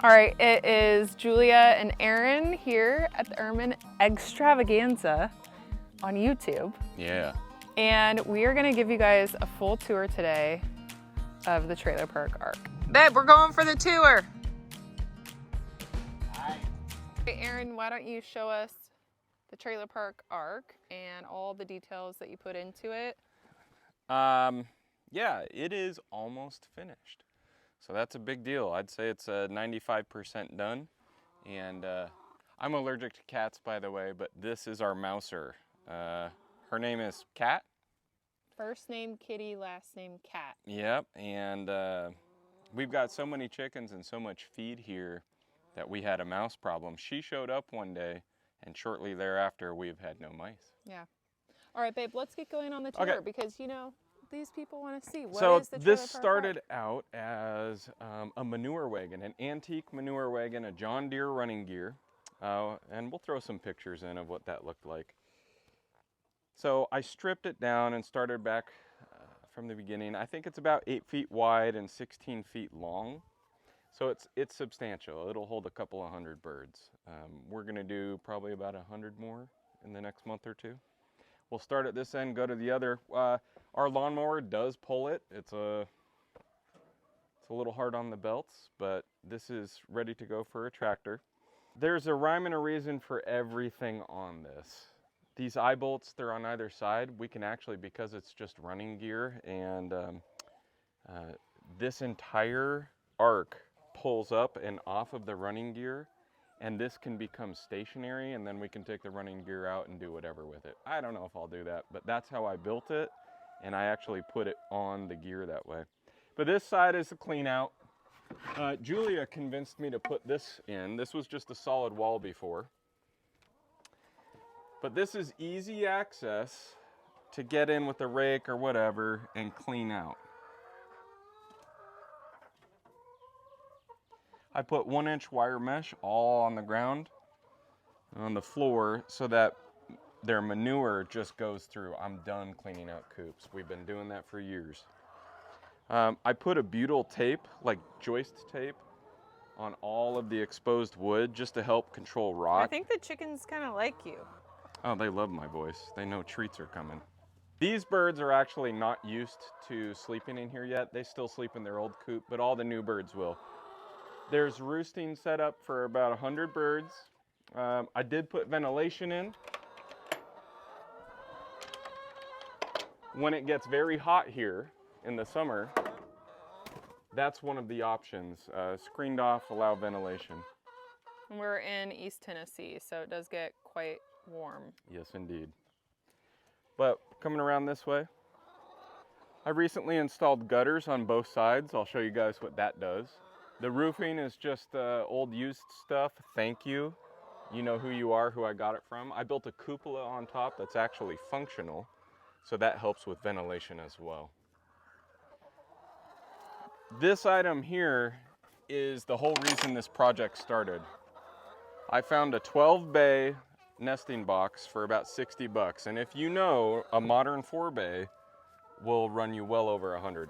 All right, it is Julia and Aaron here at the Ermin Extravaganza on YouTube. Yeah. And we are gonna give you guys a full tour today of the trailer park arc. Babe, we're going for the tour. Hi. Hey, Aaron, why don't you show us the trailer park arc and all the details that you put into it? Yeah, it is almost finished. So that's a big deal. I'd say it's 95% done. And I'm allergic to cats, by the way, but this is our mouser. Her name is Cat. First name Kitty, last name Cat. Yep, and we've got so many chickens and so much feed here that we had a mouse problem. She showed up one day, and shortly thereafter, we've had no mice. Yeah. All right, babe, let's get going on the tour because, you know, these people want to see what is the trailer this park started arc? out as a manure wagon, an antique manure wagon, a John Deere running gear, and we'll throw some pictures in of what that looked like. So I stripped it down and started back from the beginning. I think it's about 8 feet wide and 16 feet long. So it's substantial. It'll hold a couple of hundred birds. We're gonna do probably about 100 more in the next month or two. We'll start at this end, go to the other. Our lawnmower does pull it. It's a little hard on the belts, but this is ready to go for a tractor. There's a rhyme and a reason for everything on this. These eye bolts, they're on either side. We can actually, because it's just running gear, and this entire arc pulls up and off of the running gear, and this can become stationary, and then we can take the running gear out and do whatever with it. I don't know if I'll do that, but that's how I built it, and I actually put it on the gear that way. But this side is a clean out. Julia convinced me to put this in. This was just a solid wall before. But this is easy access to get in with a rake or whatever and clean out. I put 1-inch wire mesh all on the ground, on the floor, so that their manure just goes through. I'm done cleaning out coops. We've been doing that for years. I put a butyl tape, like joist tape, on all of the exposed wood just to help control rot. I think the chickens kind of like you. Oh, they love my voice. They know treats are coming. These birds are actually not used to sleeping in here yet. They still sleep in their old coop, but all the new birds will. There's roosting set up for about 100 birds. I did put ventilation in. When it gets very hot here in the summer, that's one of the options. Screened off, allow ventilation. We're in East Tennessee, so it does get quite warm. Yes, indeed. But coming around this way, I recently installed gutters on both sides. I'll show you guys what that does. The roofing is just old used stuff. Thank you. You know who you are, who I got it from. I built a cupola on top that's actually functional, so that helps with ventilation as well. This item here is the whole reason this project started. I found a 12-bay nesting box for about 60 bucks, and if you know, a modern 4-bay will run you well over $100.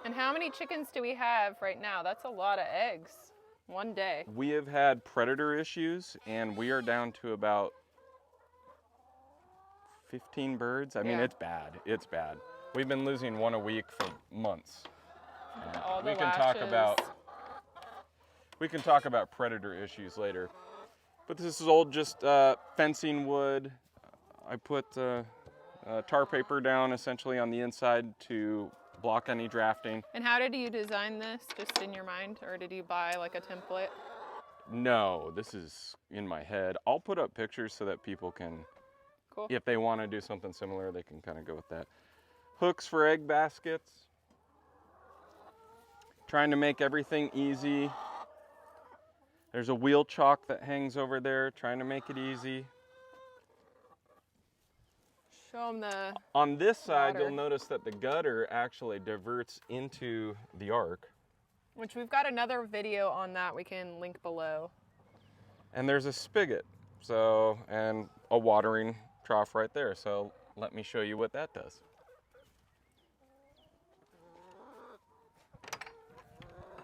And how many chickens do we have right now? That's a lot of eggs, one day. We have had predator issues, and we are down to about 15 birds. I mean, it's bad. It's bad. We've been losing one a week for months. All the we can talk about predator issues later. But this is old, just fencing wood. I put tar paper down essentially on the inside to block any drafting. And how did you design this? Just in your mind, or did you buy like a template? No, this is in my head. I'll put up pictures so that people can, if they want to do something similar, they can kind of go with that. Hooks for egg baskets. Trying to make everything easy. There's a wheel chalk that hangs over there, trying to make it easy. Show them the On this side, water. you'll notice that the gutter actually diverts into the arc. Which we've got another video on that we can link below. And there's a spigot, and a watering trough right there. So let me show you what that does.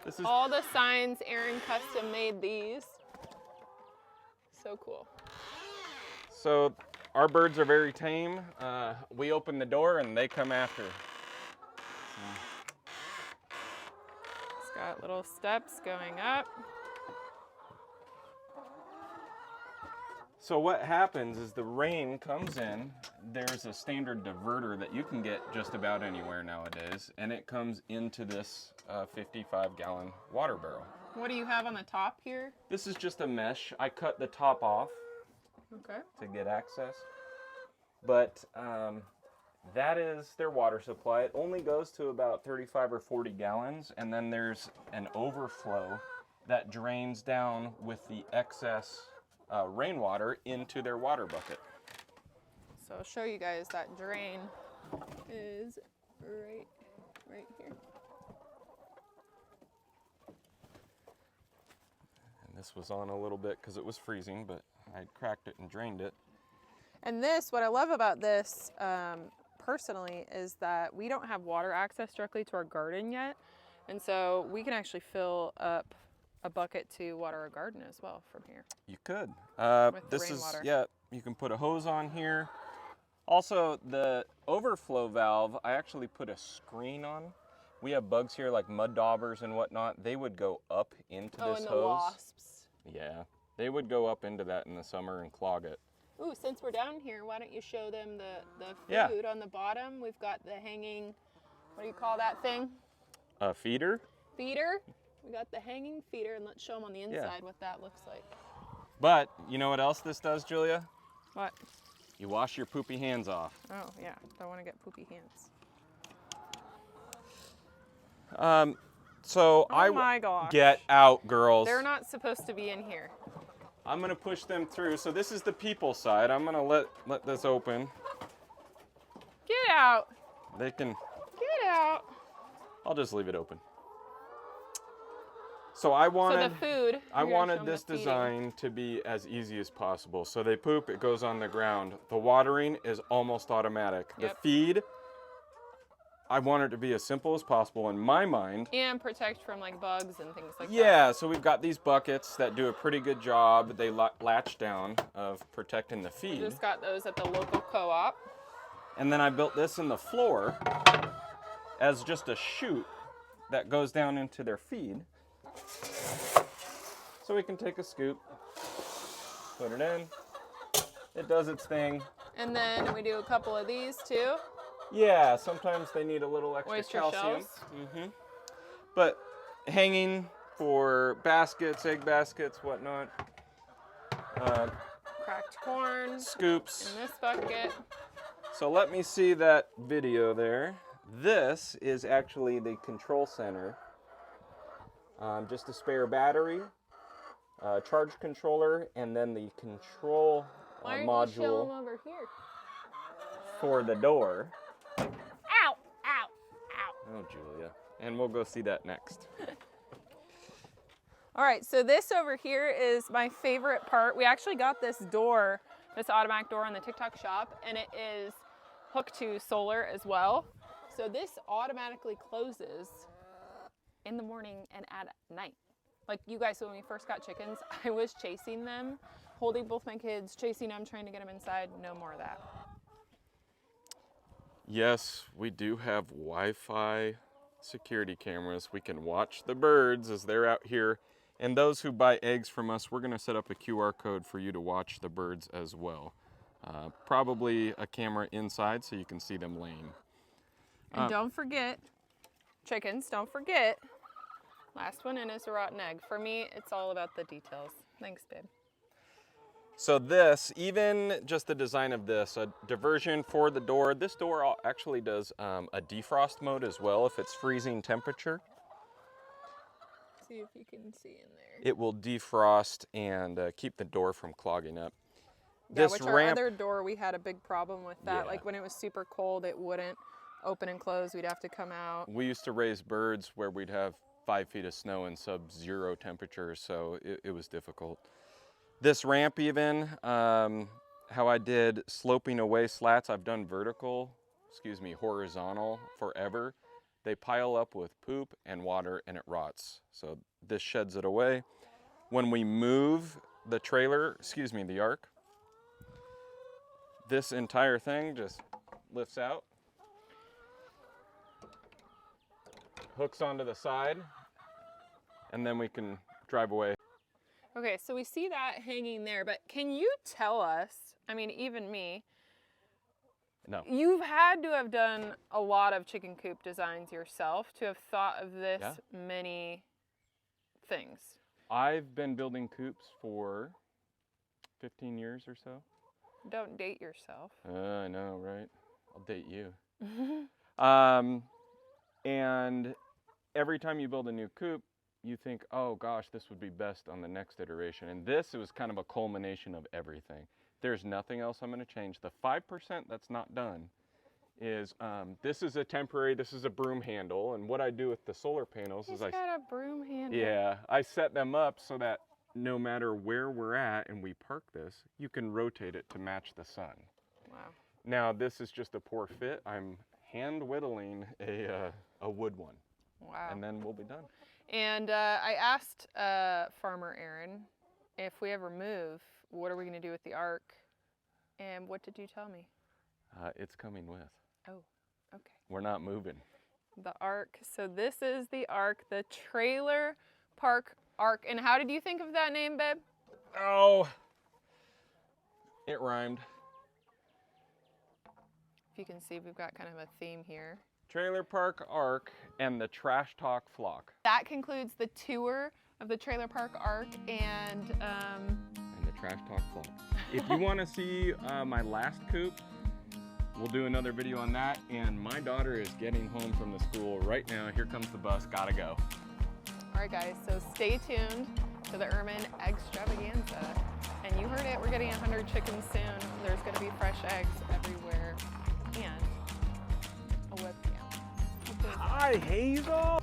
This is all the signs. Aaron custom made these. So cool. So our birds are very tame. We open the door and they come after. It's got little steps going up. So what happens is the rain comes in. There's a standard diverter that you can get just about anywhere nowadays, and it comes into this 55-gallon water barrel. What do you have on the top here? This is just a mesh. I cut the top off Okay. to get access. But that is their water supply. It only goes to about 35 or 40 gallons, and then there's an overflow that drains down with the excess rainwater into their water bucket. So I'll show you guys that drain is right here. And this was on a little bit because it was freezing, but I cracked it and drained it. And this, what I love about this personally is that we don't have water access directly to our garden yet. And so we can actually fill up a bucket to water our garden as well from here. You could. With this rainwater. is, yeah, you can put a hose on here. Also, the overflow valve, I actually put a screen on. We have bugs here like mud daubers and whatnot. They would go up into this and the hose. wasps. Yeah, they would go up into that in the summer and clog it. Ooh, since we're down here, why don't you show them the Yeah. food on the bottom? We've got the hanging, what do you call that thing? A feeder? Feeder. We got the hanging feeder, and let's show them on the inside what that looks like. But you know what else this does, Julia? What? You wash your poopy hands off. Oh, yeah. Don't want to get poopy hands. So Oh my gosh. Get out, girls. They're not supposed to be in here. I'm gonna push them through. So this is the people side. I'm gonna let this open. Get out. They can. Get out. I'll just leave it open. So I wanted. So the food. I you're gonna show wanted 'em this the feeding. design to be as easy as possible. So they poop, it goes on the ground. The watering is almost automatic. Yep. The feed, I want it to be as simple as possible in my mind. And protect from like bugs and things like that. Yeah, so we've got these buckets that do a pretty good job. They latch down of protecting the feed. Just got those at the local co-op. And then I built this in the floor as just a chute that goes down into their feed. So we can take a scoop, put it in, it does its thing. And then we do a couple of these too. Yeah, sometimes they need a little extra Oyster calcium. shells. But hanging for baskets, egg baskets, whatnot. Cracked corn Scoops. in this bucket. So let me see that video there. This is actually the control center. Just a spare battery, charge controller, and then the control Why aren't you module showing 'em over here? for the door. Ow! Ow! Ow! Oh, Julia. And we'll go see that next. All right, so this over here is my favorite part. We actually got this door, this automatic door on the TikTok shop, and it is hooked to solar as well. So this automatically closes in the morning and at night. Like you guys, when we first got chickens, I was chasing them, holding both my kids, chasing them, trying to get them inside. No more of that. Yes, we do have Wi-Fi security cameras. We can watch the birds as they're out here. And those who buy eggs from us, we're gonna set up a QR code for you to watch the birds as well. Probably a camera inside so you can see them laying. And don't forget, chickens, don't forget, last one in is a rotten egg. For me, it's all about the details. Thanks, babe. So this, even just the design of this, a diversion for the door. This door actually does a defrost mode as well if it's freezing temperature. See if you can see in there. It will defrost and keep the door from clogging up. Yeah, This which our ramp, other door, we had a big problem with that. Yeah. Like when it was super cold, it wouldn't open and close. We'd have to come out. we used to raise birds where we'd have 5 feet of snow in sub-zero temperatures, so it was difficult. This ramp even, how I did sloping away slats, I've done horizontal forever. they pile up with poop and water and it rots. So this sheds it away. When we move the trailer, the ark, this entire thing just lifts out, hooks onto the side, and then we can drive away. Okay, so we see that hanging there, but can you tell us, I mean, even me, No. you've had to have done a lot of chicken coop designs yourself to have thought of this many things. I've been building coops for 15 years or so. Don't date yourself. I know, right? I'll date you. And every time you build a new coop, you think, oh gosh, this would be best on the next iteration. And this was kind of a culmination of everything. There's nothing else I'm going to change. The 5% that's not done is, this is a temporary, this is a broom handle. And what I do with the solar panels is He's got a broom handle. Yeah, I set them up so that no matter where we're at and we park this, you can rotate it to match the sun. Wow. Now this is just a poor fit. I'm hand whittling a wood one. Wow. And then we'll be done. And I asked Farmer Aaron, if we ever move, what are we going to do with the ark? And what did you tell me? It's coming with. Oh, okay. We're not moving. The ark. So this is the ark, the trailer park ark. And how did you think of that name, babe? Oh, it rhymed. If you can see, we've got kind of a theme here. Trailer park ark and the trash talk flock. That concludes the tour of the trailer park ark and the trash talk flock. If you want to see my last coop, we'll do another video on that. And my daughter is getting home from the school right now. Here comes the bus, gotta go. All right, guys, so stay tuned to the Ermin Extravaganza. And you heard it, we're getting 100 chickens soon. There's gonna be fresh eggs everywhere and a webcam. Hi, Hazel.